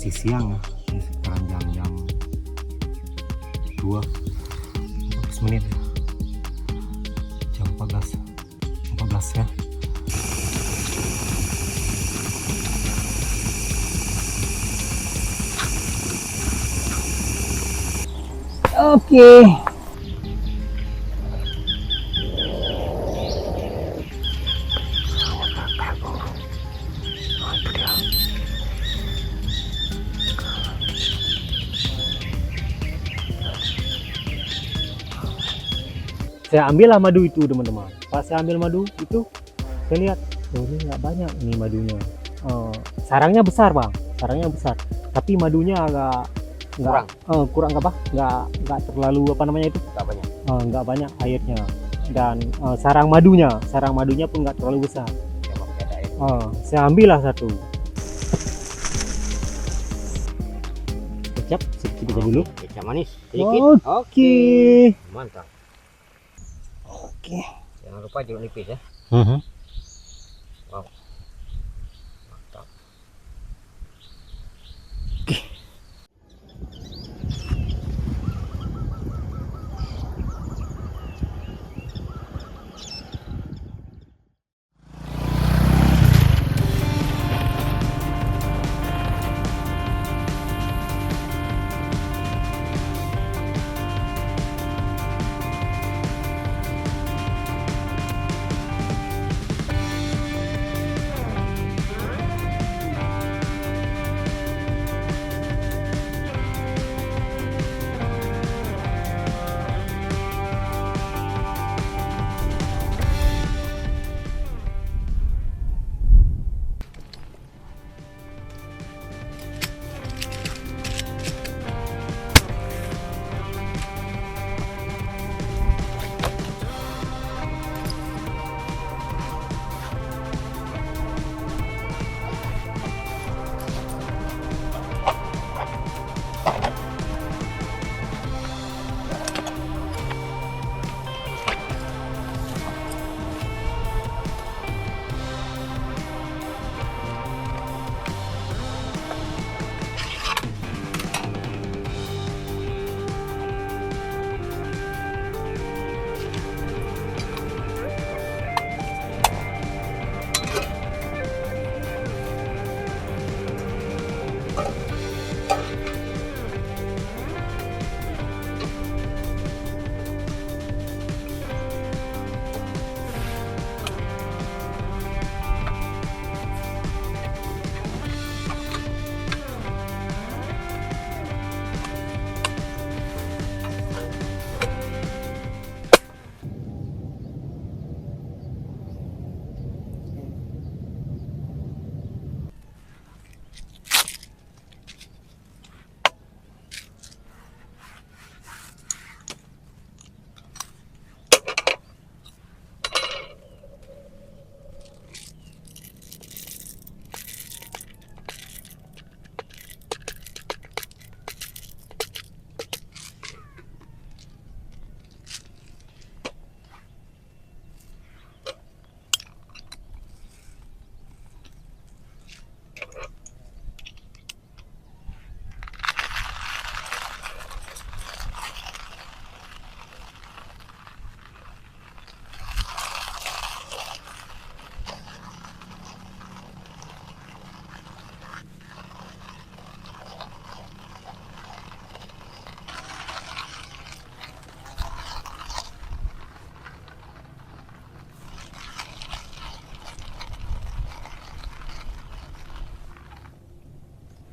masih siang ya. Ini sekarang jam 2 menit, jam 14 ya. Oke. Saya ambillah madu itu teman-teman. Pas saya ambil madu itu, saya lihat, oh ini nggak banyak ini madunya. Sarangnya besar bang, sarangnya besar. Tapi madunya agak kurang apa? Nggak terlalu apa namanya itu? Nggak banyak airnya. Dan sarang madunya pun nggak terlalu besar. Saya ambillah satu. Kecap sedikit aja dulu. Kecap manis sedikit. Oke. Mantap. Oke. Jangan lupa jeruk nipis ya. Wow. Mantap.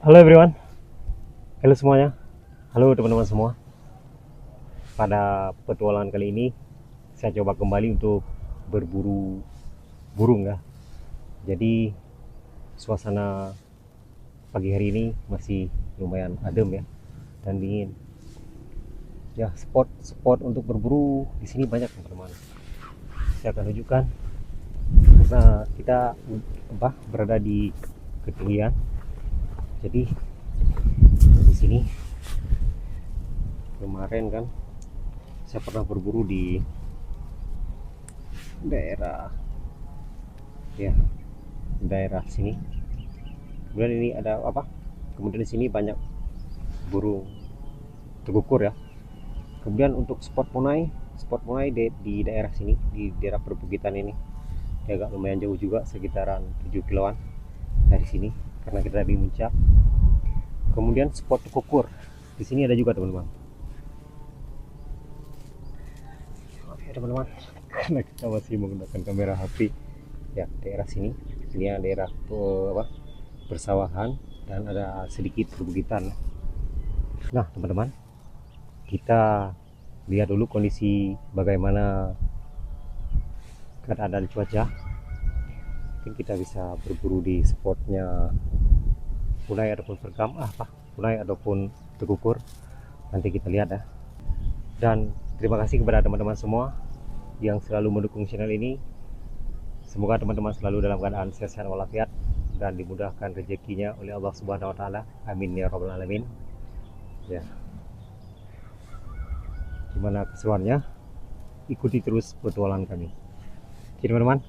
Halo everyone, halo semuanya, halo teman-teman semua. Pada petualangan kali ini saya coba kembali untuk berburu burung ya. Jadi suasana pagi hari ini masih lumayan adem ya dan dingin. Ya, spot untuk berburu di sini banyak teman-teman. Saya akan tunjukkan. Nah, kita berada di ketinggian. Jadi di sini kemarin kan saya pernah berburu di daerah sini. Kemudian ini ada Kemudian di sini banyak burung tegukur ya. Kemudian untuk spot punai di daerah sini, di daerah perbukitan ini, dia agak lumayan jauh juga, sekitaran 7 kiloan dari sini karena kita di puncak. Kemudian spot tegukur di sini ada juga teman-teman. Maaf ya teman-teman, karena kita masih menggunakan kamera HP ya. Daerah sini daerah persawahan dan ada sedikit perbukitan. Nah teman-teman, kita lihat dulu kondisi bagaimana keadaan cuaca. Mungkin kita bisa berburu di spotnya punai ataupun punai ataupun tegukur. Nanti kita lihat ya. Dan terima kasih kepada teman-teman semua yang selalu mendukung channel ini. Semoga teman-teman selalu dalam keadaan sehat walafiat dan dimudahkan rezekinya oleh Allah Subhanahu wa taala. Amin ya rabbal alamin. Ya. Gimana keseruannya? Ikuti terus petualangan kami. Oke teman-teman.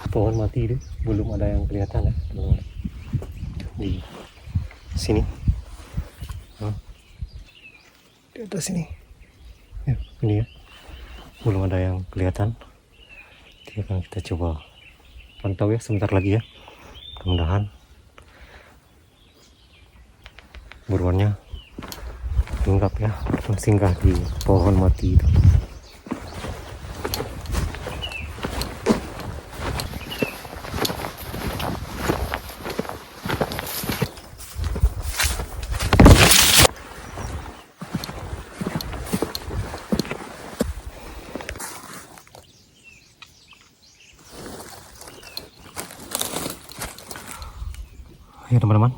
Pohon mati itu belum ada yang kelihatan ya teman-teman di sini. Di atas sini ya, ini ya belum ada yang kelihatan. Jadi akan kita coba pantau ya sebentar lagi ya, mudah-mudahan buruannya lengkap ya singgah di pohon mati itu. Ya teman-teman,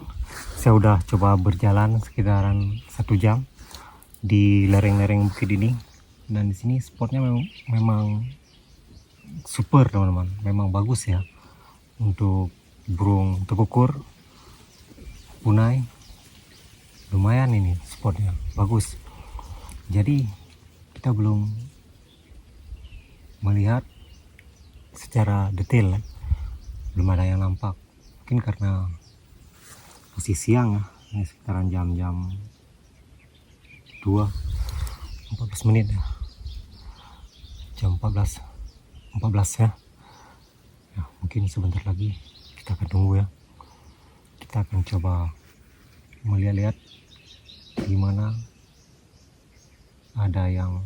saya udah coba berjalan sekitaran 1 jam di lereng-lereng bukit ini, dan di sini spotnya memang super teman-teman, memang bagus ya untuk burung tekukur punai. Lumayan ini spotnya bagus. Jadi kita belum melihat secara detail ya. Belum ada yang nampak, mungkin karena masih siang ya, ini sekitaran jam-jam 2:14 menit ya, jam 14 ya. Ya mungkin sebentar lagi kita akan tunggu ya, kita akan coba melihat-lihat gimana ada yang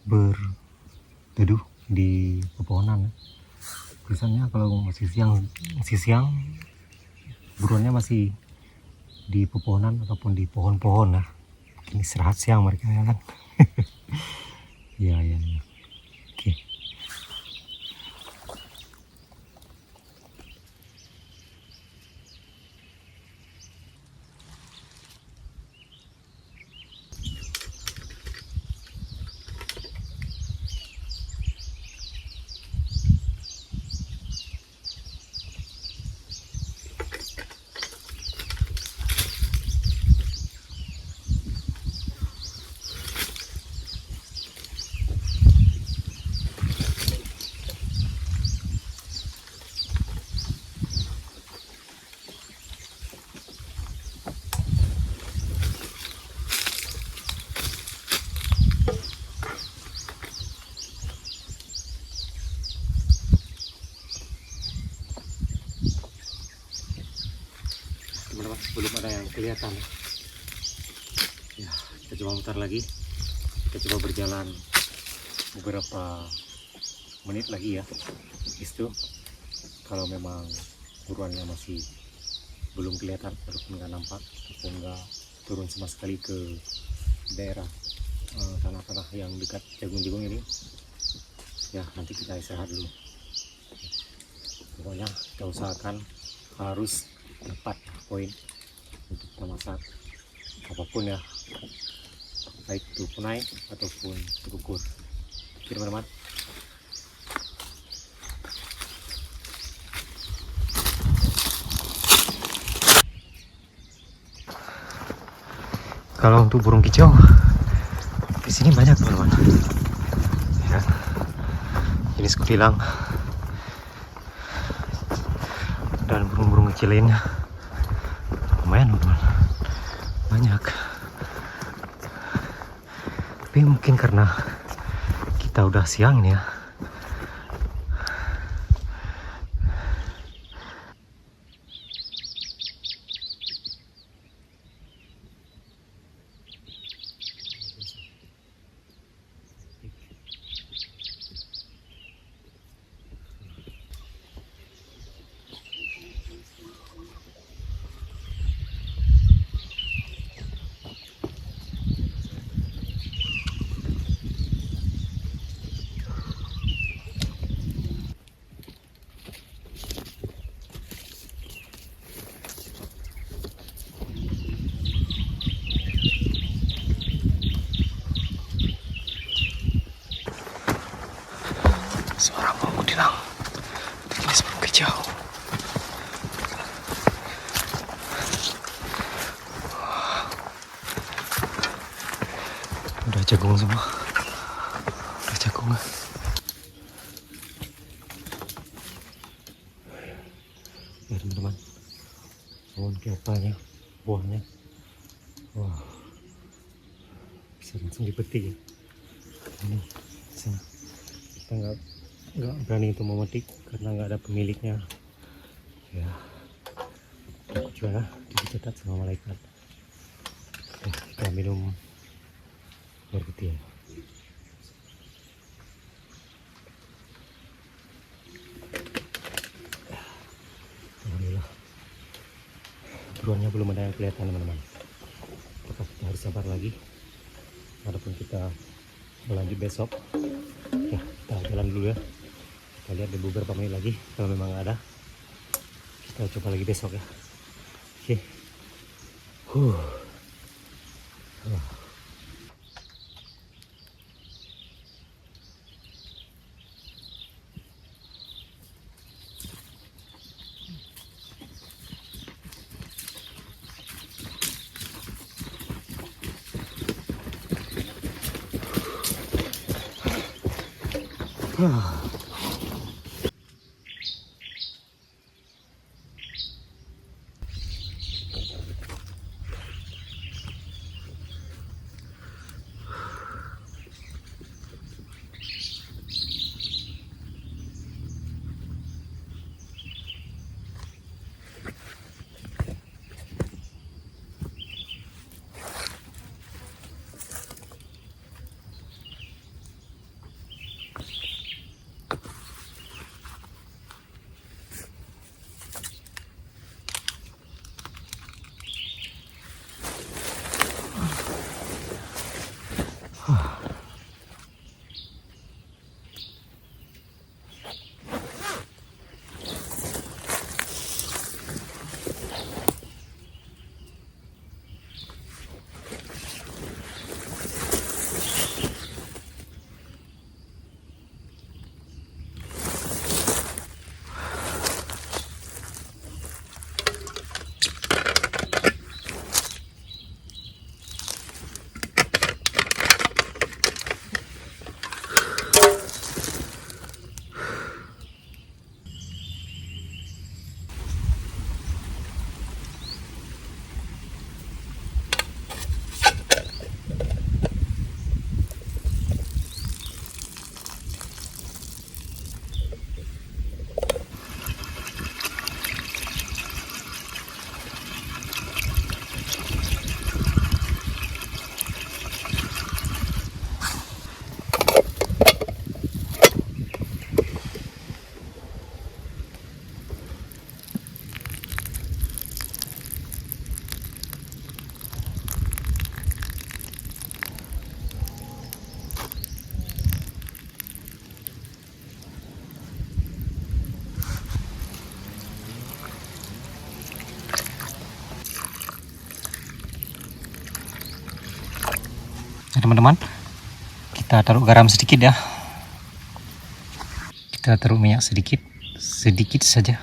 berteduh di pepohonan. Biasanya kalau masih siang buruannya masih di pepohonan ataupun di pohon-pohon. Nah ini istirahat siang mereka ya kan. Ya. Oke. Teman-teman, belum ada yang kelihatan ya. Kita coba mutar lagi, kita coba berjalan beberapa menit lagi ya. Itu kalau memang buruannya masih belum kelihatan ataupun nggak nampak ataupun nggak turun sama sekali ke daerah tanah-tanah yang dekat jagung-jagung ini ya, nanti kita istirahat dulu. Pokoknya kita usahakan harus dapat poin untuk kita masak apapun ya, baik itu punai ataupun tekukur. Oke teman-teman, kalau untuk burung kicau di sini banyak teman-teman ya, jenis kutilang dan burung-burung kecil lainnya lumayan teman-teman, banyak. Tapi mungkin karena kita udah siang nih ya, suara burung kutilang jenis burung kicau. Udah jagung semua, udah jagung. Ya teman-teman, pohon kelapanya, buahnya, wah, bisa langsung dipetik ya. Ini sana, kita nggak berani untuk memetik karena nggak ada pemiliknya. Ya, aku juga dicatat sama malaikat. Kita minum air putih ya. Alhamdulillah, buruannya belum ada yang kelihatan teman-teman. Kita harus sabar lagi, walaupun kita melanjut besok ya. Kita jalan dulu ya, kita lihat di beberapa menit lagi, kalau memang ada kita coba lagi besok ya. Oke. Nah, teman-teman, kita taruh garam sedikit ya. Kita taruh minyak sedikit, sedikit saja.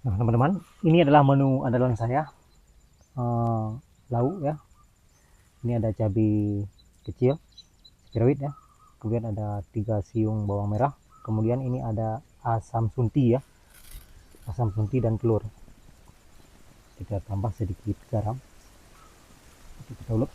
Nah, teman-teman, ini adalah menu andalan saya. Lauk ya. Ini ada cabai kecil, cabai rawit ya. Kemudian ada 3 siung bawang merah. Kemudian ini ada asam sunti ya. Asam sunti dan telur. Kita tambah sedikit garam. Kita ulek.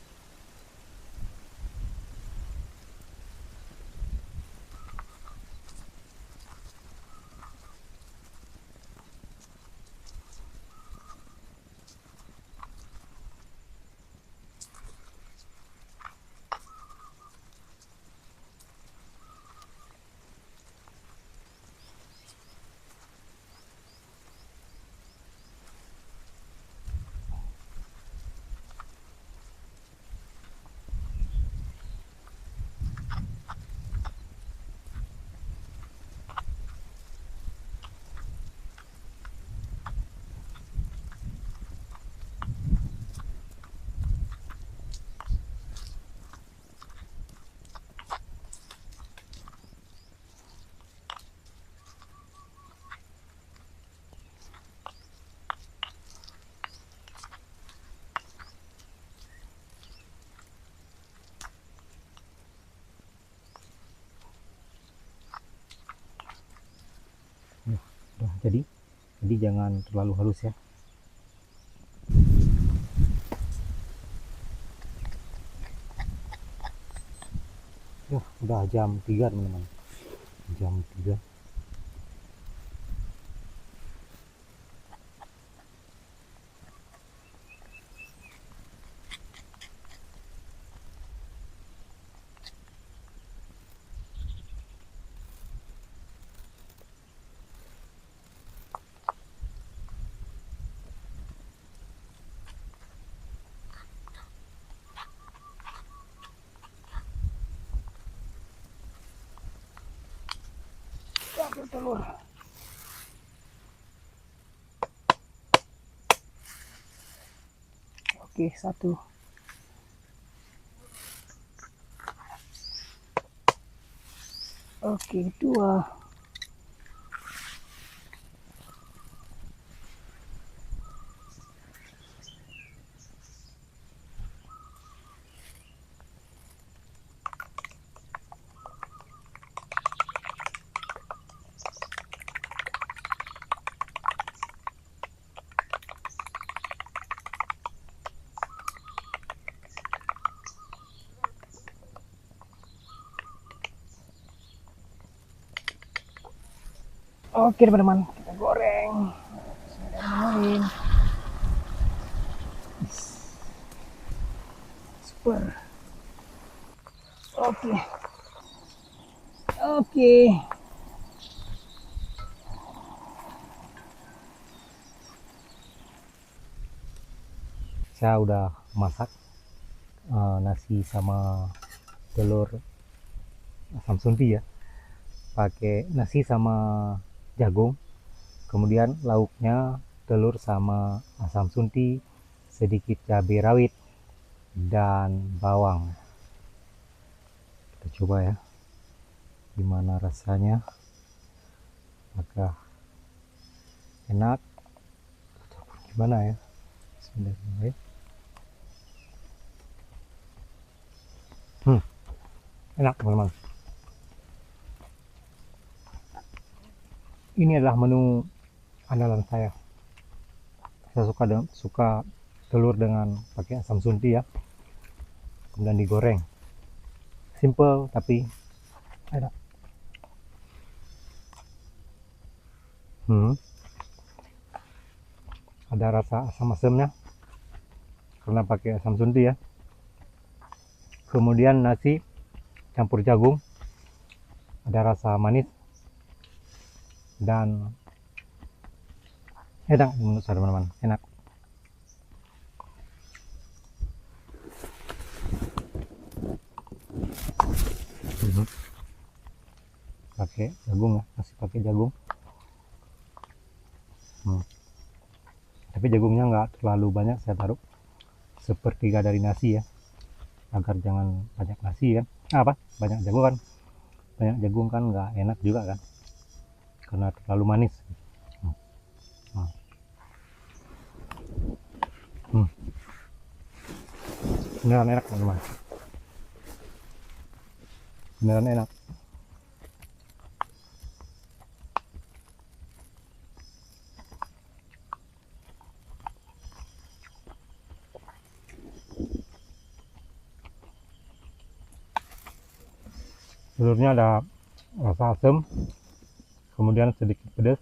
Udah jadi. jadi jangan terlalu halus ya. Udah jam 3 teman-teman, jam 3. Telur. Oke, 1. Oke, 2. Oke teman-teman, kita goreng. Bismillahirrahmanirrahim. Super. Oke. Oke. Saya udah masak nasi sama telur asam sunti ya. Pakai nasi sama jagung, kemudian lauknya telur sama asam sunti, sedikit cabai rawit dan bawang. Kita coba ya gimana rasanya, apakah enak ataupun gimana ya. Bismillahirrahmanirrahim. Enak teman-teman. Ini adalah menu andalan saya. Saya suka telur dengan pakai asam sunti ya, kemudian digoreng. Simple tapi enak. Ada rasa asam-asamnya karena pakai asam sunti ya. Kemudian nasi campur jagung, ada rasa manis dan enak menurut saya teman-teman, enak. Pakai jagung ya, masih pakai jagung. Tapi jagungnya nggak terlalu banyak, saya taruh sepertiga dari nasi ya, agar jangan banyak nasi kan, banyak jagung kan, nggak enak juga kan, karena terlalu manis. Beneran enak teman-teman, beneran enak. Telurnya ada rasa asam, kemudian sedikit pedas.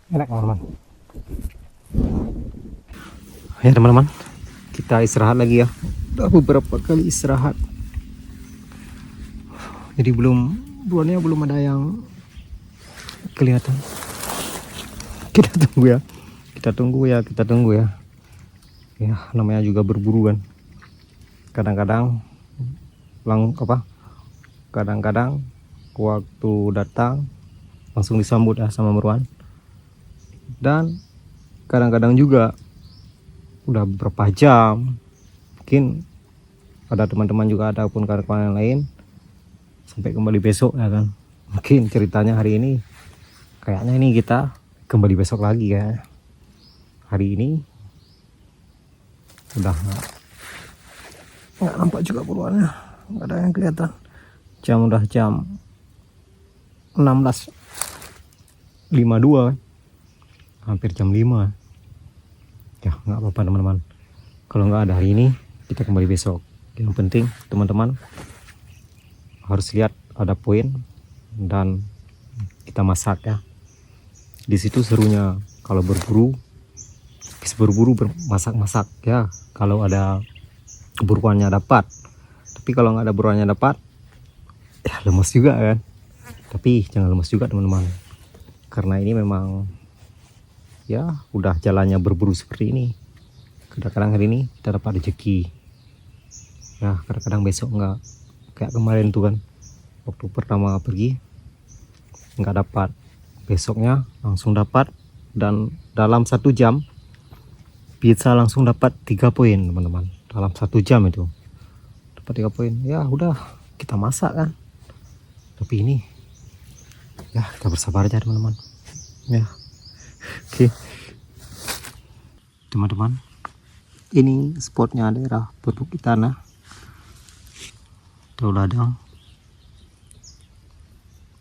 Enak teman-teman. Ya teman-teman, kita istirahat lagi ya. Udah beberapa kali istirahat, jadi buahnya belum ada yang kelihatan. Kita tunggu ya. Ya namanya juga berburu kan. Kadang-kadang kadang-kadang waktu datang langsung disambut ya sama Marwan. Dan kadang-kadang juga udah beberapa jam. Mungkin ada teman-teman juga ataupun kawan-kawan yang lain sampai kembali besok ya kan. Mungkin ceritanya hari ini kayaknya ini kita kembali besok lagi ya. Hari ini udah nggak nampak juga puluhannya, nggak ada yang kelihatan. Udah jam 16.52 hampir jam 5 ya. Nggak apa-apa teman-teman, kalau nggak ada hari ini kita kembali besok. Yang penting teman-teman harus lihat ada poin dan kita masak ya. Di situ serunya kalau berburu, masak-masak ya. Kalau ada buruannya dapat, tapi kalau nggak ada buruannya dapat ya lemes juga kan. Tapi jangan lemes juga teman-teman, karena ini memang ya udah jalannya berburu seperti ini. Kadang-kadang hari ini kita dapat rezeki ya, kadang-kadang besok nggak. Kayak kemarin tuh kan, waktu pertama pergi nggak dapat, besoknya langsung dapat, dan dalam 1 jam bisa langsung dapat 3 poin teman-teman. Dalam 1 jam itu dapat 3 poin ya. Udah kita masak kan. Tapi ini ya kita bersabar aja teman-teman ya. Oke teman-teman, ini spotnya daerah perbukitan ya, Tahu Ladang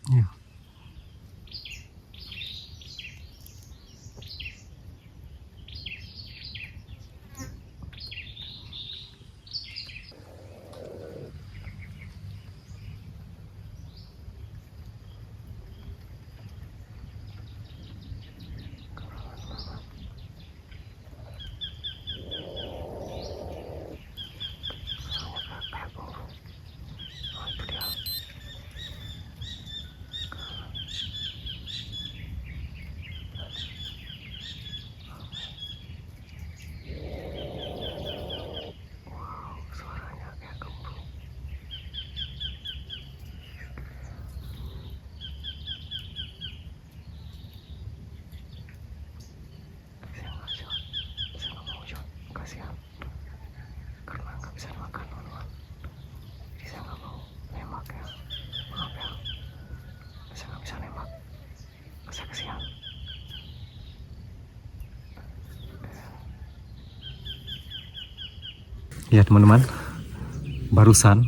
ya. Ya teman-teman, barusan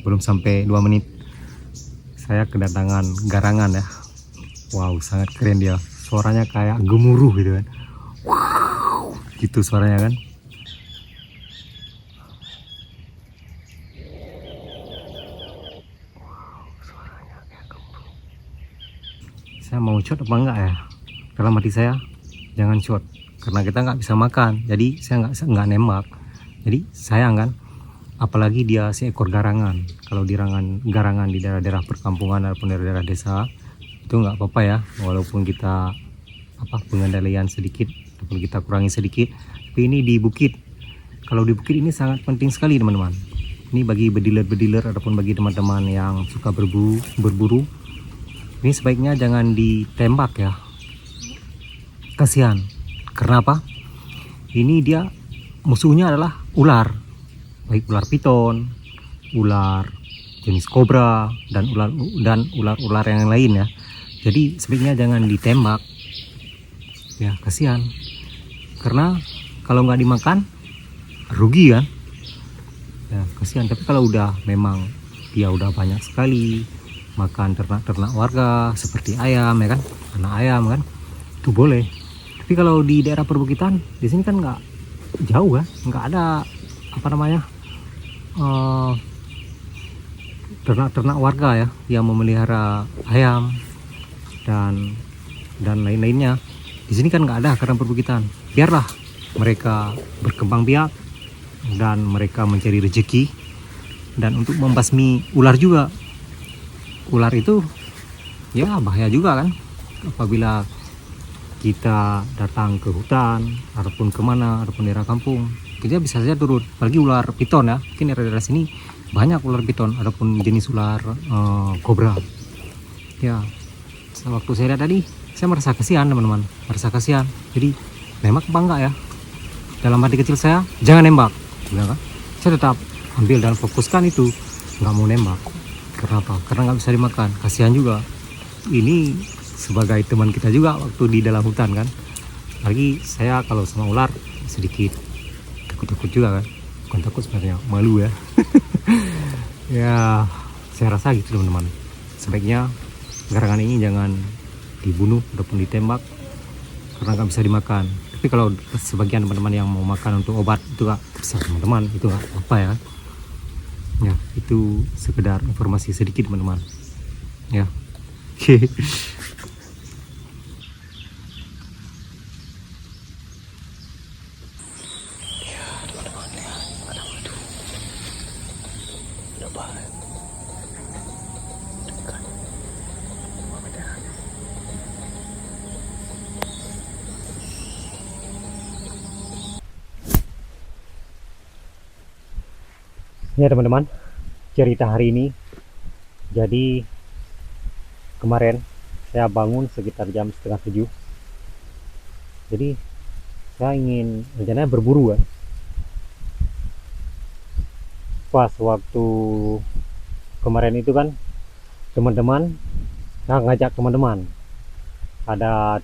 belum sampai 2 menit saya kedatangan garangan ya. Wow, sangat keren dia. Suaranya kayak gemuruh gitu kan. Wow, gitu suaranya kan. Saya mau shot apa enggak ya? Dalam hati saya jangan shot, karena kita nggak bisa makan. Jadi saya nggak nembak. Jadi sayang kan, apalagi dia seekor garangan. Kalau di garangan di daerah-daerah perkampungan ataupun daerah-daerah desa itu nggak apa-apa ya, walaupun kita pengendalian sedikit ataupun kita kurangi sedikit. Tapi ini di bukit, kalau di bukit ini sangat penting sekali teman-teman. Ini bagi bediler-bediler ataupun bagi teman-teman yang suka berburu, ini sebaiknya jangan ditembak ya, kasihan. Karena apa? Ini dia musuhnya adalah ular, baik ular piton, ular jenis kobra, dan ular-ular yang lain ya. Jadi sebaiknya jangan ditembak ya, kasihan. Karena kalau nggak dimakan rugi kan ya, kasihan. Tapi kalau udah memang dia udah banyak sekali makan ternak warga seperti ayam ya kan, anak ayam kan, itu boleh. Tapi kalau di daerah perbukitan di sini kan nggak jauh ya, nggak ada ternak warga ya yang memelihara ayam dan lain-lainnya. Di sini kan nggak ada karena perbukitan. Biarlah mereka berkembang biak dan mereka mencari rezeki, dan untuk membasmi ular juga. Ular itu ya bahaya juga kan, apabila kita datang ke hutan ataupun kemana ataupun daerah kampung, kita bisa saja turun. Apalagi ular piton ya, mungkin daerah sini banyak ular piton ataupun jenis ular kobra ya. Waktu saya lihat tadi saya merasa kasihan teman-teman, merasa kasihan. Jadi nembak apa enggak ya? dalam hati kecil saya, jangan nembak, bilang kan. Saya tetap ambil dan fokuskan itu, nggak mau nembak. Kenapa? Karena nggak bisa dimakan, kasihan juga. Ini sebagai teman kita juga waktu di dalam hutan kan. Lagi saya kalau sama ular sedikit takut-takut juga kan. Bukan takut sebenarnya, malu ya. Ya, saya rasa gitu teman-teman. Sebaiknya garangan ini jangan dibunuh ataupun ditembak karena nggak bisa dimakan. Tapi kalau sebagian teman-teman yang mau makan untuk obat itu nggak bisa teman-teman, itu nggak apa ya. Ya, itu sekedar informasi sedikit teman-teman. Ya, oke. Ya teman-teman, cerita hari ini. Jadi kemarin saya bangun sekitar jam setengah 7. Jadi saya ingin rencananya berburu kan. Pas waktu kemarin itu kan teman-teman, nah ngajak teman-teman. Ada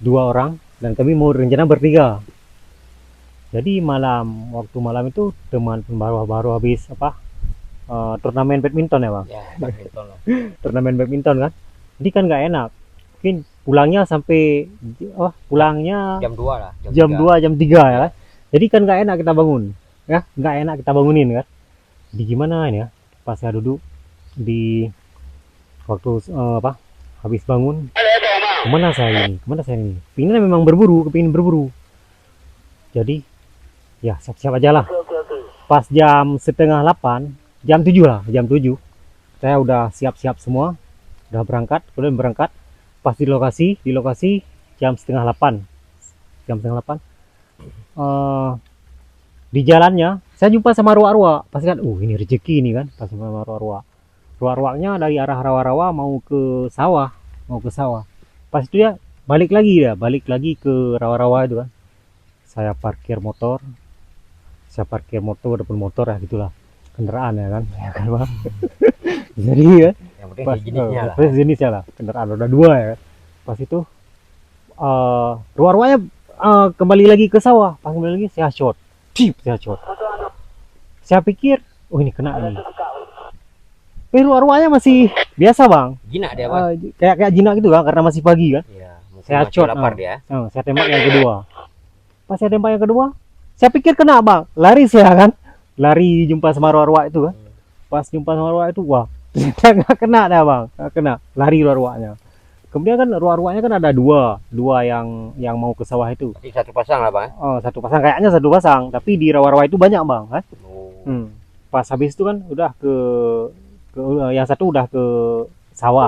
2 orang dan kami mau rencana bertiga. Jadi waktu malam itu teman baru habis turnamen badminton ya bang. Ya, badminton lah. Turnamen badminton kan. Jadi kan nggak enak. Mungkin pulangnya pulangnya Jam 2 lah. jam 3. 2 jam 3 ya kan. Jadi kan nggak enak kita bangun. Ya, nggak enak kita bangunin kan. Jadi gimana ini ya? Pas saya duduk di waktu habis bangun. Kemana saya ini? Pengennya memang kepingin berburu. Jadi ya siap-siap aja lah. Pas jam setengah 8, jam 7 lah, jam 7 saya udah siap-siap semua, udah berangkat. Pas di lokasi jam setengah 8, di jalannya saya jumpa sama ruak-ruak. Pasti kan ini rezeki ini kan, pas sama ruak-ruaknya dari arah rawa-rawa mau ke sawah. Pas itu dia balik lagi ke rawa-rawa itu kan. Saya parkir motor ataupun motor ya gitulah, kendaraan ya kan bang. Jadi ya Yang penting jenisnya lah. jenisnya lah, kendaraan roda 2 ya kan. Pas itu ruar-ruarnya kembali lagi ke sawah. Pas kembali lagi saya shot. Saya pikir ini kena nih. Ruar-ruarnya masih biasa bang, Jinak dia, Bang. kayak jinak gitu kan, karena masih pagi kan. Iya, mungkin Saya masih shot, lapar dia. Saya tembak yang kedua. Pas saya tembak yang kedua, saya pikir kena bang, lari saya kan, lari jumpa sama ruak-ruak itu kan. Pas jumpa sama ruak itu, wah ternyata nggak kena dah bang, nggak kena, lari ruak-ruaknya. Kemudian kan ruak-ruaknya kan ada dua yang mau ke sawah itu. Berarti satu pasang lah, Bang. Satu pasang, kayaknya satu pasang, tapi di rawa-rawa itu banyak bang kan. Oh. Pas habis itu kan udah ke yang satu udah ke sawah.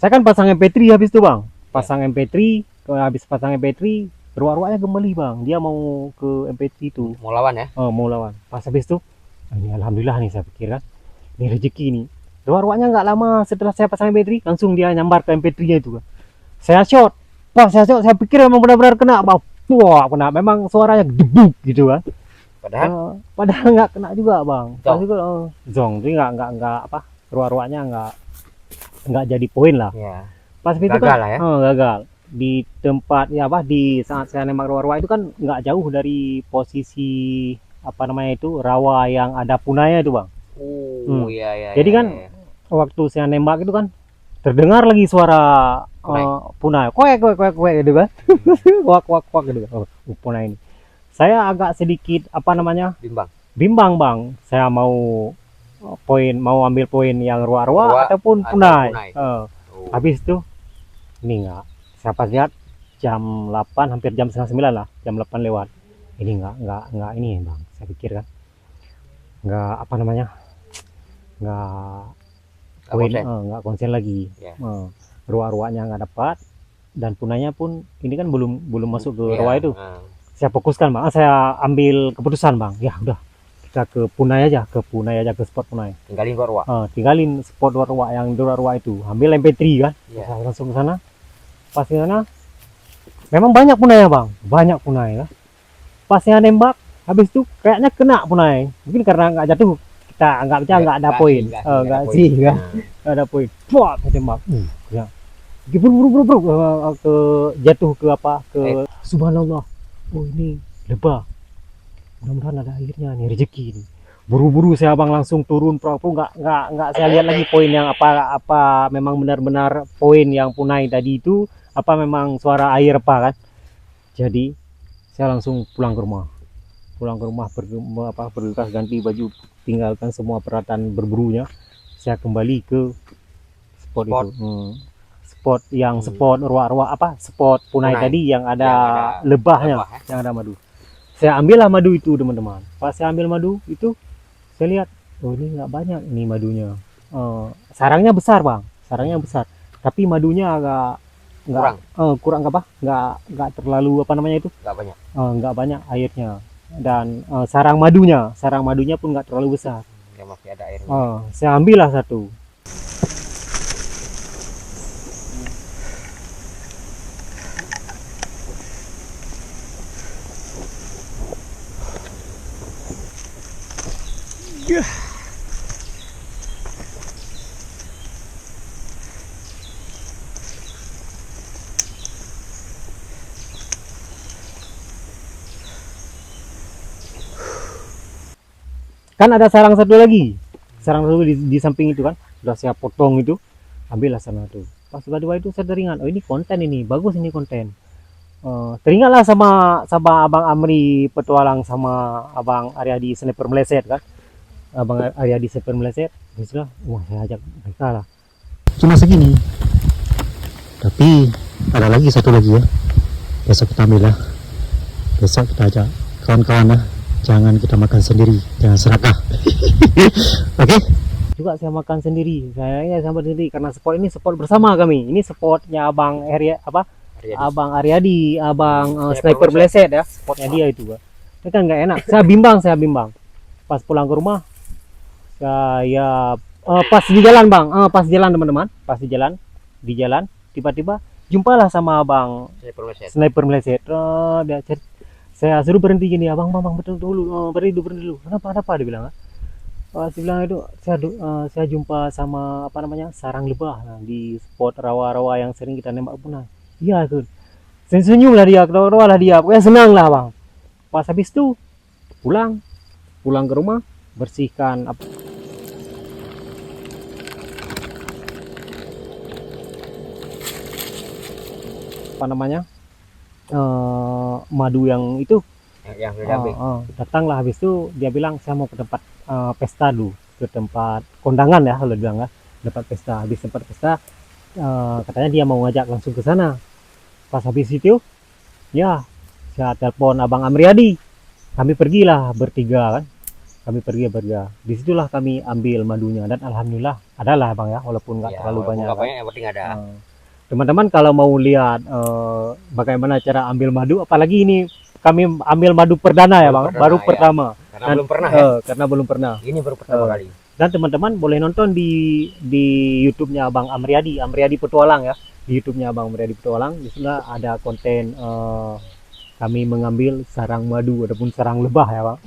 Saya kan pasang MP3 habis itu bang, habis pasang MP3 ruak-ruaknya kembali bang, dia mau ke MP3 itu, Mau lawan ya? mau lawan. Pas habis itu ini alhamdulillah nih, saya pikir kan ini rezeki nih. Ruak-ruaknya nggak lama setelah saya pasang MP3 langsung dia nyambar ke MP3 nya itu kan. Saya shot, saya pikir memang benar-benar kena bang. Wah kena, memang suaranya gedebuk gitu kan. Padahal nggak kena juga bang. Pas itu zong, jadi nggak ruak-ruaknya nggak jadi poin lah. Iya. Pas itu Gagal kan lah ya. gagal di tempat di saat saya nembak ruak-ruak itu kan nggak jauh dari posisi rawa yang ada punanya itu bang. Iya. Jadi kan waktu saya nembak itu kan terdengar lagi suara punai, kuek gitu kan. Kuak gitu kan. Punai ini saya agak sedikit bimbang bang, saya mau ambil poin yang ruak-ruak ataupun punai. Habis itu ini nggak, saya pas lihat jam 8, hampir jam setengah 9 lah, jam 8 lewat. Ini nggak ini bang, saya pikir kan nggak nggak konsen lagi. Ruak-ruaknya nggak dapat dan punanya pun ini kan belum masuk ke rawa itu. Saya fokuskan bang, saya ambil keputusan bang, ya udah kita ke punai aja, ke spot punai. Tinggalin ruak-ruak. Tinggalin spot ruak-ruak yang ruak-ruak itu, ambil MP3 kan. Saya langsung ke sana. Pas di sana memang banyak punai bang, banyak punai kan. Pas saya nembak, habis itu kayaknya kena punai. Mungkin karena nggak jatuh, kita nggak baca nggak ada poin. Nggak sih, nggak ada poin. Wah, saya tembak. Ya. Buru ke jatuh ke apa? Ke subhanallah. Oh ini lebah. Mudah-mudahan ada airnya nih, rezeki ini. Buru-buru saya abang langsung turun perahu, nggak saya lihat lagi poin yang apa memang benar-benar poin yang punai tadi itu apa memang suara air apa kan. Jadi saya langsung pulang ke rumah bergegas ganti baju, tinggalkan semua peralatan berburunya, saya kembali ke spot. Itu spot yang spot ruah-ruah apa spot punai tadi yang ada lebahnya, yang ada madu. Saya ambillah madu itu teman-teman. Pas saya ambil madu itu saya lihat, oh ini nggak banyak ini madunya. Sarangnya besar bang, sarangnya besar, tapi madunya agak kurang nggak terlalu apa namanya itu, nggak banyak airnya, dan sarang madunya pun nggak terlalu besar ya, masih ada airnya. Saya ambillah satu. Kan ada sarang satu lagi, di samping itu kan sudah saya potong itu, ambillah sana tuh. Pas tiba-tiba itu saya teringat, oh ini konten ini bagus, ini konten. Teringatlah sama abang Amri petualang sama abang Aryadi sniper meleset kan, abang Aryadi sniper meleset. Bismillah, wah saya ajak mereka lah. Cuma segini, tapi ada lagi satu lagi ya. Besok kita ambil lah, besok kita ajak kawan-kawan lah. Jangan kita makan sendiri, jangan serakah. Oke? Juga saya makan sendiri, saya sama sendiri karena spot ini spot bersama kami. Ini spotnya abang abang Aryadi, abang sniper meleset ya, spotnya dia itu. Ini kan nggak enak. Saya bimbang. Pas pulang ke rumah, saya pas di jalan bang, pas jalan teman-teman, di jalan, tiba-tiba jumpalah sama abang sniper meleset. Dia saya suruh berhenti gini, abang betul dulu, berhenti dulu. Kenapa dia bilang? Saya bilang itu saya jumpa sama apa namanya sarang lebah di spot rawa-rawa yang sering kita nembak punai. Iya tuh, senyum lah dia, ketawa lah dia, pokoknya senang lah bang. Pas habis itu pulang ke rumah, bersihkan apa namanya madu yang itu yang datanglah. Habis itu dia bilang saya mau ke tempat pesta dulu, ke tempat kondangan ya kalau bilang ya, tempat pesta. Habis tempat pesta katanya dia mau ngajak langsung ke sana. Pas habis itu ya saya telepon abang Amriadi, kami pergilah bertiga kan, disitulah kami ambil madunya, dan alhamdulillah adalah bang ya, walaupun nggak terlalu banyak yang penting ada. Teman-teman kalau mau lihat bagaimana cara ambil madu, apalagi ini kami ambil madu perdana ya bang, baru pertama. Karena belum pernah ya. Karena belum pernah. Ini baru pertama kali. Dan teman-teman boleh nonton di YouTube-nya Abang Amriadi Petualang ya. Di YouTube-nya Abang Amriadi Petualang, di sana ada konten kami mengambil sarang madu ataupun sarang lebah ya bang.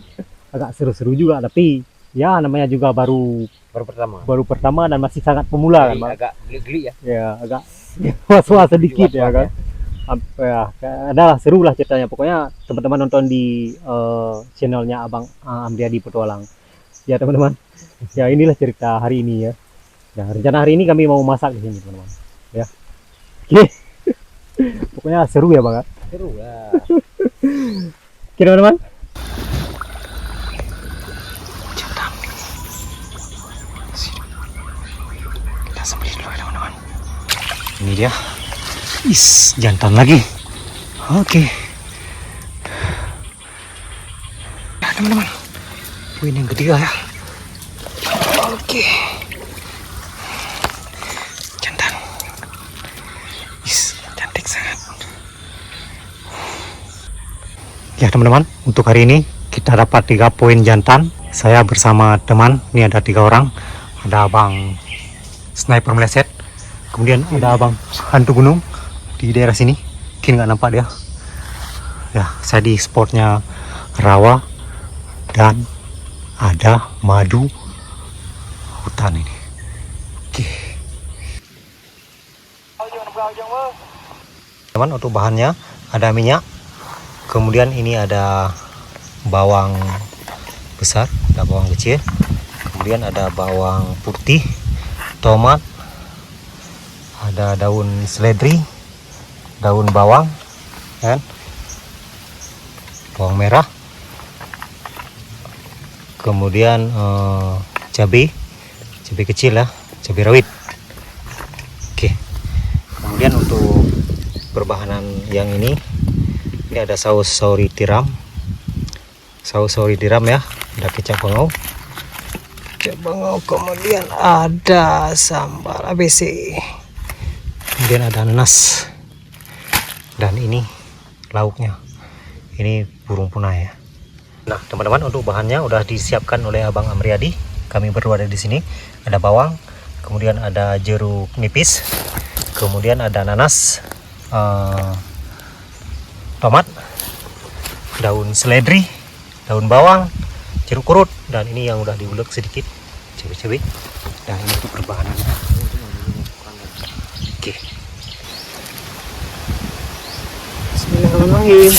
Agak seru-seru juga, tapi ya namanya juga baru pertama dan masih sangat pemula kan bang. Agak geli-geli ya. Ya agak was-was sedikit ya kan. Adalah seru lah ceritanya. Pokoknya teman-teman nonton di channelnya Abang Amriadi Petualang ya teman-teman. Ya inilah cerita hari ini ya. Ya rencana hari ini kami mau masak di sini teman-teman ya. Oke. Pokoknya seru ya bang. Seru lah. Oke teman-teman. Kita sembelih dulu ya teman-teman. Ini dia. Jantan lagi. Oke. Ya teman-teman, poin yang ketiga ya. Oke. Jantan. Cantik sangat. Ya teman-teman, untuk hari ini kita dapat 3 poin jantan. Saya bersama teman, ini ada 3 orang. Ada abang sniper meleset, kemudian ada abang hantu gunung di daerah sini, mungkin nggak nampak dia ya. Saya di spotnya rawa dan ada madu hutan ini. Oke. Teman, untuk bahannya ada minyak, kemudian ini ada bawang besar, ada bawang kecil, kemudian ada bawang putih, tomat, ada daun seledri, daun bawang, kan? Bawang merah, kemudian cabai kecil ya, cabai rawit. Oke. Kemudian untuk berbahanan yang ini ada saus sauri tiram, ya, ada kecap bangau, kemudian ada sambal ABC, kemudian ada nanas, dan ini lauknya, ini burung punai ya. Nah teman-teman, untuk bahannya udah disiapkan oleh Abang Amriyadi. Kami berdua ada di sini. Ada bawang, kemudian ada jeruk nipis, kemudian ada nanas, tomat, daun seledri, daun bawang, jeruk kurut, dan ini yang udah diulek sedikit, cabai-cabai. Dan ini untuk perbahanannya. Oke. Bismillahirrahmanirrahim.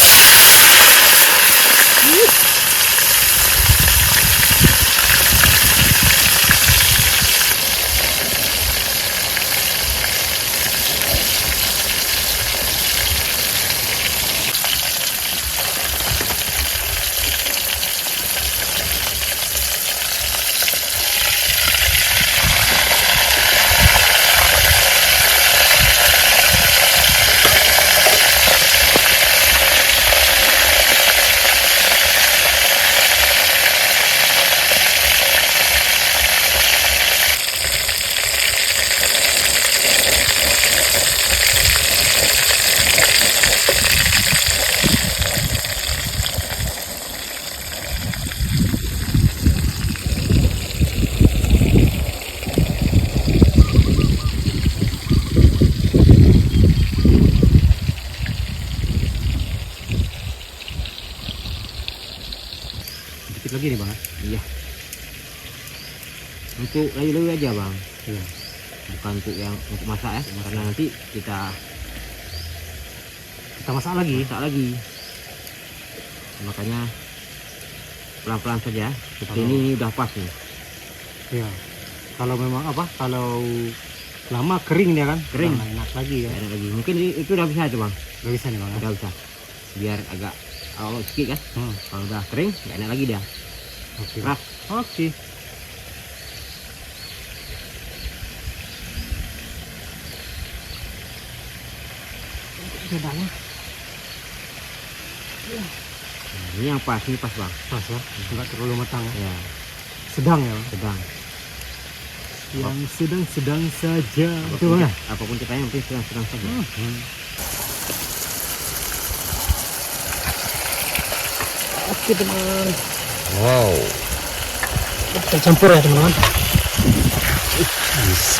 Dikit lagi nih bang. Iya. Untuk layu-layu aja bang. Iya. Bukan untuk masak ya. Karena nanti kita Masak lagi. Makanya pelan-pelan saja. Seperti Kalau- ini udah pas nih. Iya. Kalau memang kalau lama kering dia kan. Kering. Nah, enak lagi ya. Nggak ada lagi. Mungkin itu udah bisa itu bang. Gak bisa nih bang. Udah bisa. Biar agak awal sedikit kan. Hmm. Kalau udah kering nggak enak lagi dia. Oke. Keras. Oke. Coba Nah, ini yang pas, ini pas bang. pas ya. Enggak terlalu matang ya. Ya, Sedang ya bang. sedang. Yang sedang saja. Itu Apapun, bang. apapun kita yang penting sedang saja. Oke teman. Wow. Tercampur ya teman-teman.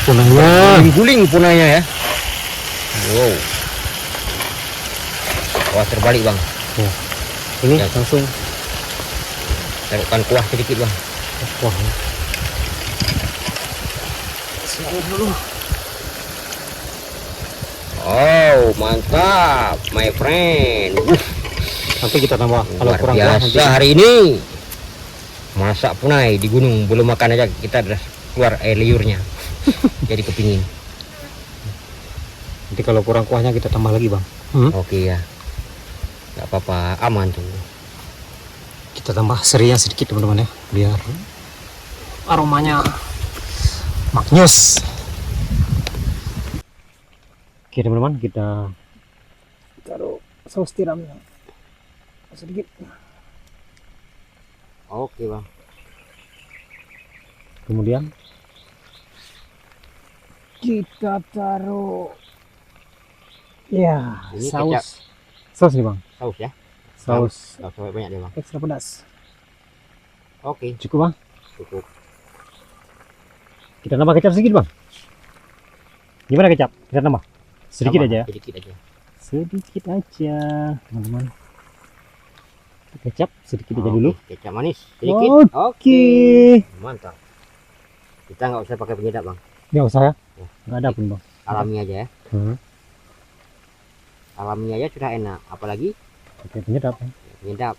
Punanya. Guling punanya ya. Wow. Wah terbalik bang. Ini Ya. langsung Taruhkan kuah sedikit bang. wah. Salah dulu. Oh mantap, my friend. Nanti kita tambah kalau Luar kurang biasa nanti. hari ini. Masak punai di gunung, belum makan aja kita udah keluar air liurnya. Jadi kepingin. Nanti kalau kurang kuahnya kita tambah lagi bang. Oke ya. Gak apa-apa, aman tuh. Kita tambah serinya sedikit teman-teman ya, biar aromanya maknyus. Oke teman-teman, kita taruh saus tiramnya sedikit. Oke bang. Kemudian kita taruh ya Ini saus nih bang, Saus ya. saus Saus banyak deh bang. ekstra pedas. Oke, Cukup bang, cukup. kita tambah kecap sedikit bang. Gimana kecap? Kita tambah sedikit Tambah, aja ya, Sedikit aja. sedikit aja teman-teman. Kecap sedikit aja dulu. Kecap manis sedikit. Oke. Mantap. Kita nggak usah pakai penyedap bang. Nggak usah ya? Ya. Nggak ada pun bang. Alami aja ya. Hmm. Alami aja sudah enak. Apalagi Pakai penyedap. Ya. penyedap.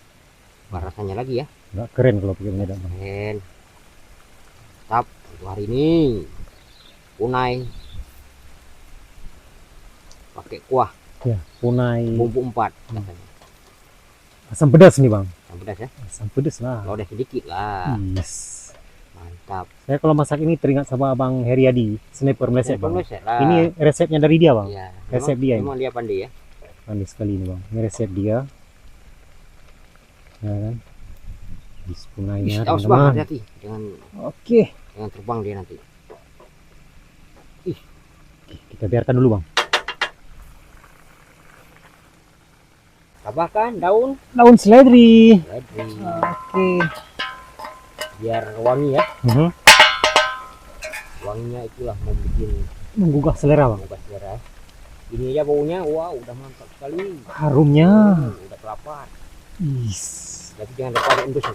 Rasanya lagi ya. Nggak keren kalau pakai penyedap bang. Keren. Mantap untuk hari ini. Punai. Pakai kuah. Ya, punai. Bumbu 4. Asam pedas nih bang. Yang pedas ya. Asam pedas lah. Kalau udah sedikit lah. Yes. Mantap. Saya kalau masak ini teringat sama Abang Heriadi, sniper meleset bang. Meleset lah. Ini resepnya dari dia bang. Ya, resep dia ini. memang dia pandai ya. Pandai sekali ini bang. Ini resep dia. Ya kan. Punainya Awas bang, teman-teman. hati-hati. Oke. Jangan terbang dia nanti. Oke, kita biarkan dulu bang. Tambahkan daun Seledri. seledri. Oke. Biar wangi ya. Mhm. Wanginya itulah membuat Menggugah selera bang. mengubah selera. Ini aja baunya, wow, udah mantap sekali. Harumnya. Udah kelapar. Is. Tapi jangan lupa diendus ya.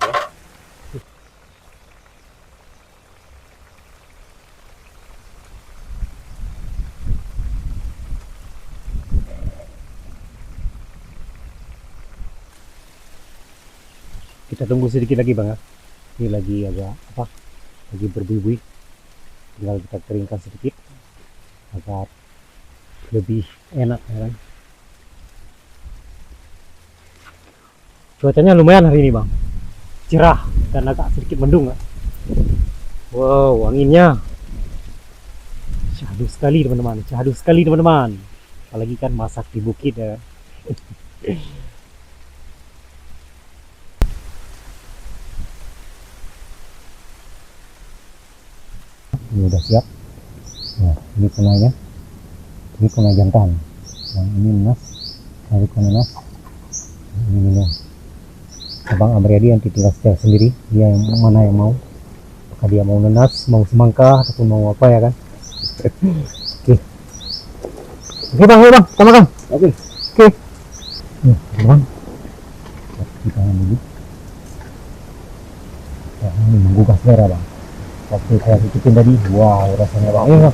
Kita tunggu sedikit lagi bang ya. Ini lagi agak apa? Lagi berbuih-buih. Tinggal kita keringkan sedikit agar lebih enak ya kan. Cuacanya lumayan hari ini bang, cerah dan agak sedikit mendung ya. Wow, anginnya syahdu sekali teman-teman, syahdu sekali teman-teman. Apalagi kan masak di bukit ya. Ini udah siap. Nah, ini punainya. Ini punai jantan. Yang ini nas, nanas. Ini minum. Abang Amriadi yang tinggal secara sendiri, dia yang mana yang mau. Apakah dia mau nanas, mau semangka, ataupun mau apa ya kan. Oke. Oke bang, ayo bang, sama bang. Oke. Bang. Kita dulu. Ya, ini menggugah selera bang. Waktu saya cicipin tadi, wow rasanya bang. Ayo.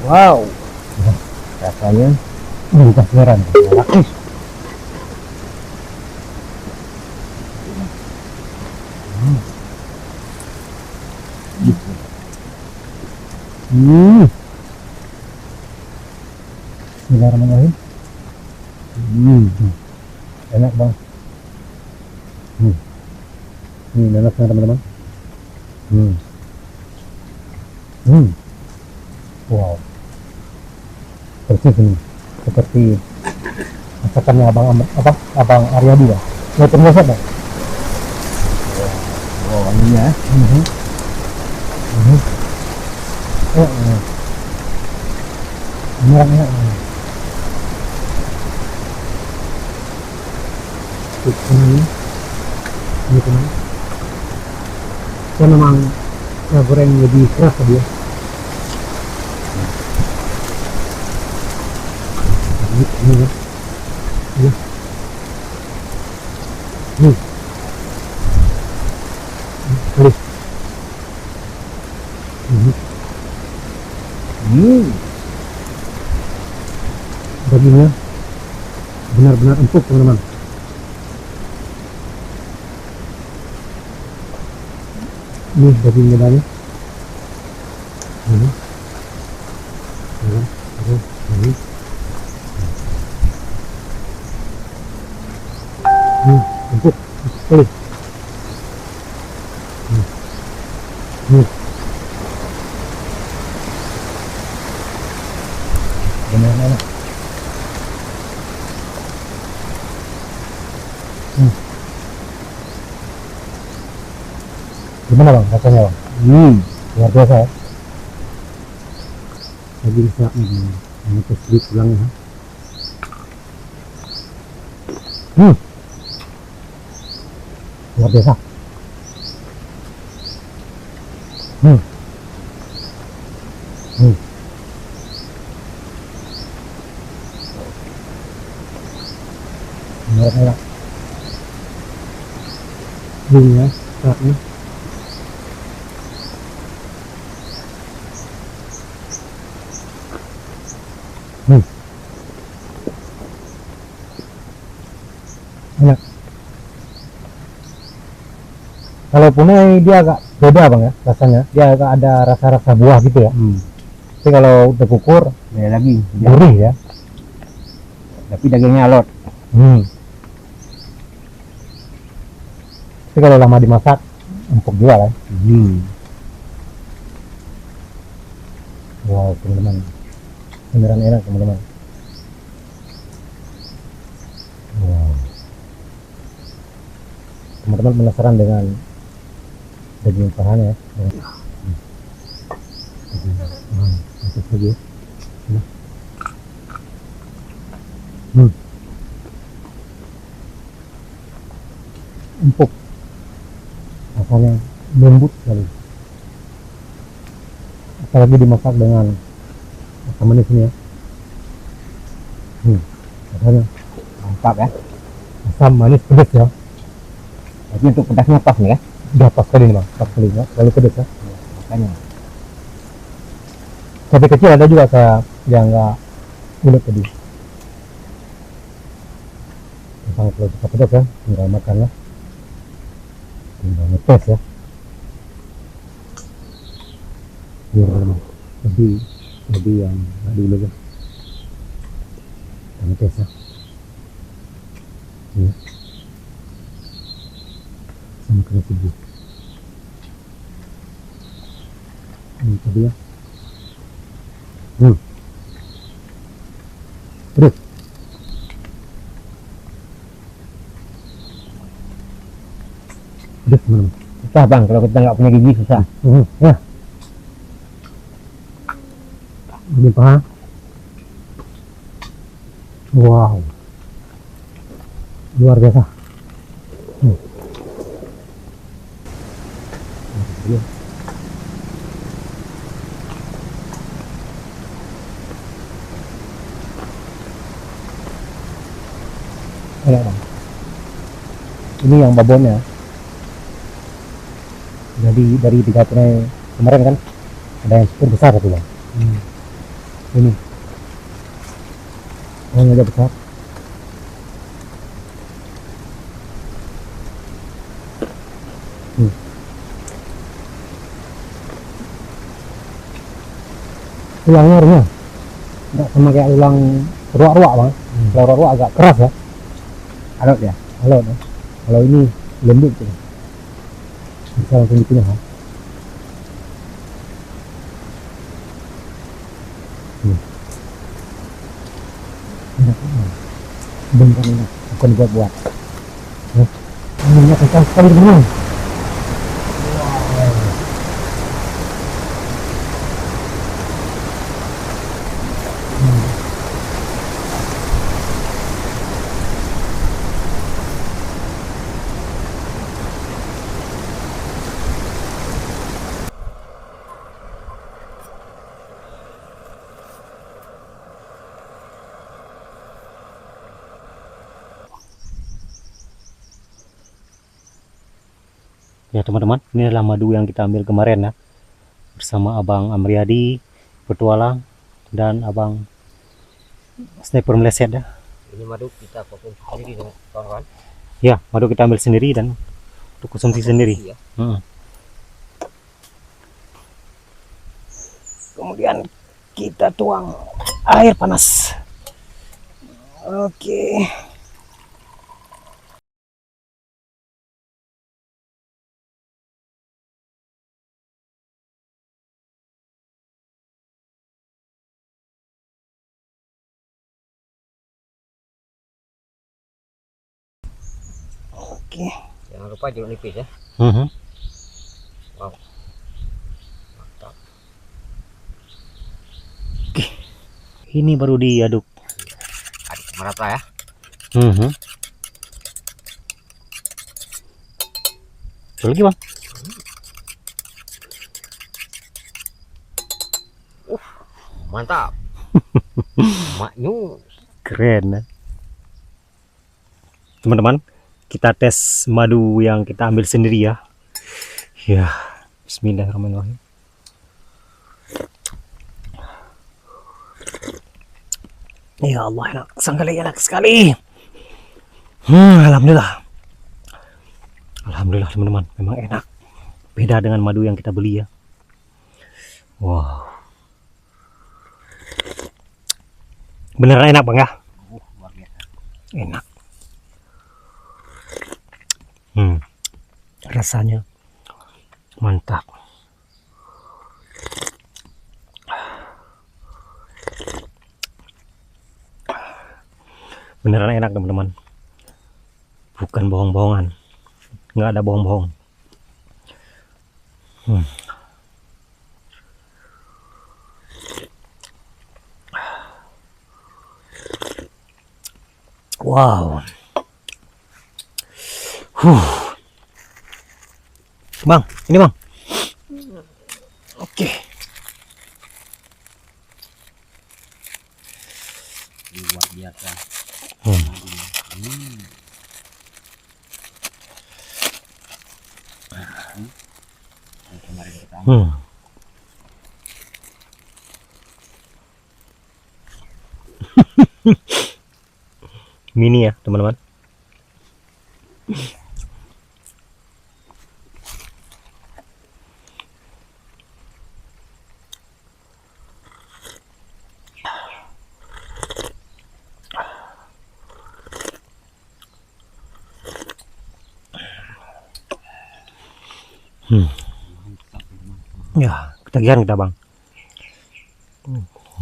Wow. Rasanya menggugah selera nih. Bismillahirrahmanirrahim. Enak bang. Ini nanasnya teman-teman. Wow. Persis ini seperti masakannya abang Aryadi bang. Ya terbiasa bang. Wow, wanginya. Enak. Ini teman. Saya memang goreng lebih keras tadi ya. Ini ya. Kali. Dagingnya benar-benar empuk teman-teman. Ini daging medanya. Empuk sekali. Benar enak. Gimana bang rasanya bang? Luar biasa ya. Daging sedapnya gimana? Ini sedikit tulangnya. Luar biasa. enak. Ini ya, enak nih. Enak. Kalau punai dia agak beda bang ya rasanya, dia agak ada rasa-rasa buah gitu ya. Tapi kalau udah kukur beda lagi gurih ya. tapi dagingnya alot. Tapi kalau lama dimasak empuk juga kan. Wow teman-teman, beneran enak teman-teman. Wow. Teman-teman penasaran dengan daging pahanya ya? Mantap lagi ya. Empuk, rasanya lembut sekali, apalagi dimasak dengan asam manis ini ya. Rasanya Mantap ya. asam manis pedas ya. Tapi untuk pedasnya pas nih ya. Udah pas sekali nih bang, pas sekali ya, terlalu pedas ya. Makanya Cabai kecil ada juga saya yang nggak ulet tadi. Sangat kalau suka pedas ya, tinggal makan ya, tinggal ngetes ya. Biar lebih yang nggak dulu ya. Kita ngetes ya. Iya. Sama kena sedih. Ini tadi ya. Terus teman-teman. susah bang kalau kita nggak punya gigi susah. Ya. Ini paha. Wow. Luar biasa. Enak bang. Ini yang babonnya. Jadi dari 3 punai kemarin kan ada yang super besar tuh bang. Ini yang agak besar. Tulangnya harusnya nggak sama kayak tulang ruak-ruak bang. Kalau ruak-ruak agak keras ya, Alot ya. alot ya. Kalau ini lembut gitu. Bisa langsung dikunyah ya. Enak banget. Beneran enak, bukan buat-buat. Minyak kencang sekali teman. Ya teman-teman, ini adalah madu yang kita ambil kemarin ya, bersama Abang Amriadi petualang dan Abang Sniper Meleset ya. Ini madu kita konsumsi sendiri nih kawan-kawan. Ya, madu kita ambil sendiri dan untuk konsumsi sendiri. Ya. Kemudian kita tuang air panas. Oke. Oke. Jangan lupa jeruk nipis ya. Wow. Mantap. Oke. Ini baru diaduk. Aduk merata ya. Coba lagi bang. Mantap. Maknyus. Keren ya. teman-teman, kita tes madu yang kita ambil sendiri ya. Ya, bismillahirrahmanirrahim. Ya Allah, enak sekali, enak sekali. Alhamdulillah. Alhamdulillah teman-teman, memang enak. Beda dengan madu yang kita beli ya. Wow. Beneran enak bang ya? Luar biasa. Enak. Rasanya mantap. Beneran enak teman-teman. Bukan bohong-bohongan. Nggak ada bohong-bohong. Wow. Bang, ini bang. Oke. Luar biasa. Kemarin pertama. Mini ya teman-teman. Ya, ketagihan kita bang.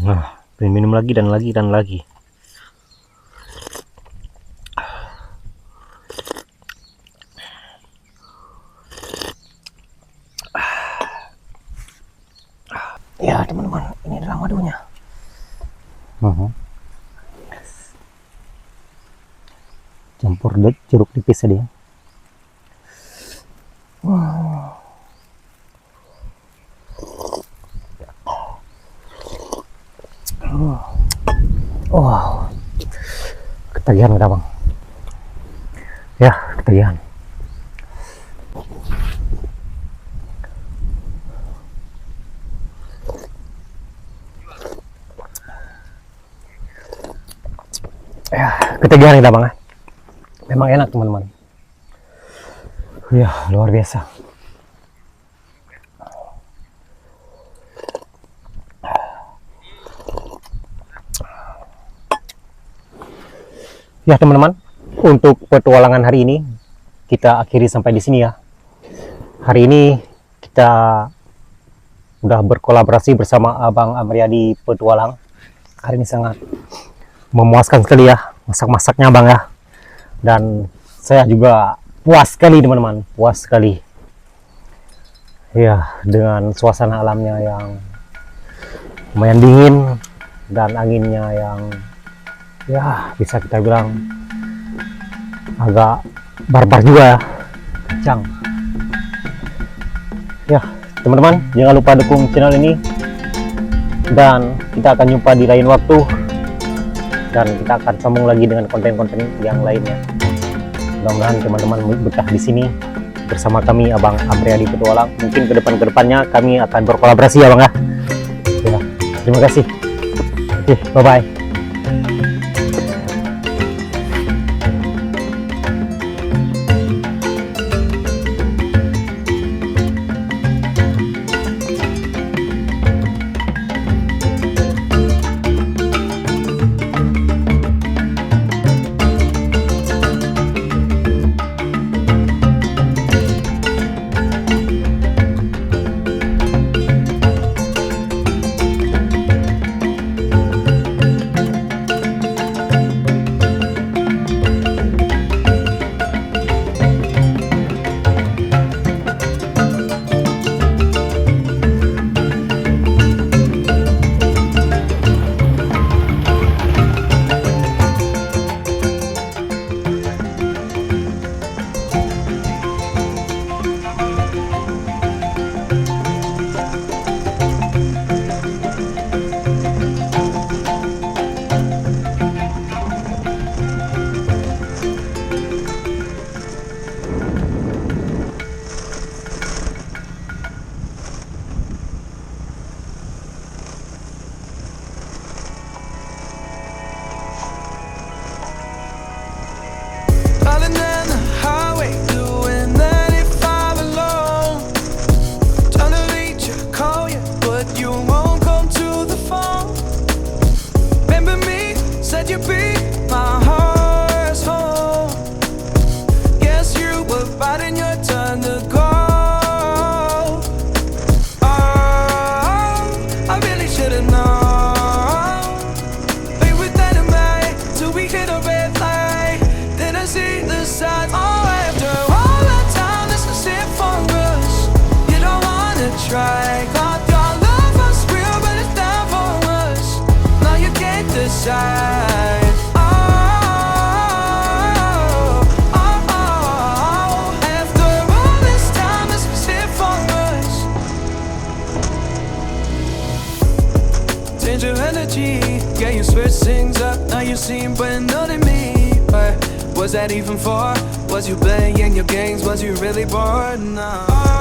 Nah, pengen minum lagi dan lagi dan lagi. Ya teman-teman, ini adalah madunya. Campur jeruk nipis tadi ya. Wow, ketagihan kita bang. Ya, ketagihan. Ya, ketagihan kita bang. Memang enak teman-teman. Ya, luar biasa. Ya teman-teman, untuk petualangan hari ini kita akhiri sampai di sini ya. Hari ini kita udah berkolaborasi bersama Abang Amriadi Petualang. Hari ini sangat memuaskan sekali ya masak-masaknya bang ya. Dan saya juga puas sekali teman-teman, puas sekali. Ya, dengan suasana alamnya yang lumayan dingin dan anginnya yang ya bisa kita bilang agak barbar juga ya, kencang. Ya teman-teman, jangan lupa dukung channel ini dan kita akan jumpa di lain waktu dan kita akan sambung lagi dengan konten-konten yang lainnya. Mudah-mudahan teman-teman betah di sini bersama kami Abang Amriadi Petualang. Mungkin ke depannya kami akan berkolaborasi ya bang ya. Ya, terima kasih. Oke, bye bye. scene, but not in me. But was that even for? Was you playing your games? Was you really bored? No.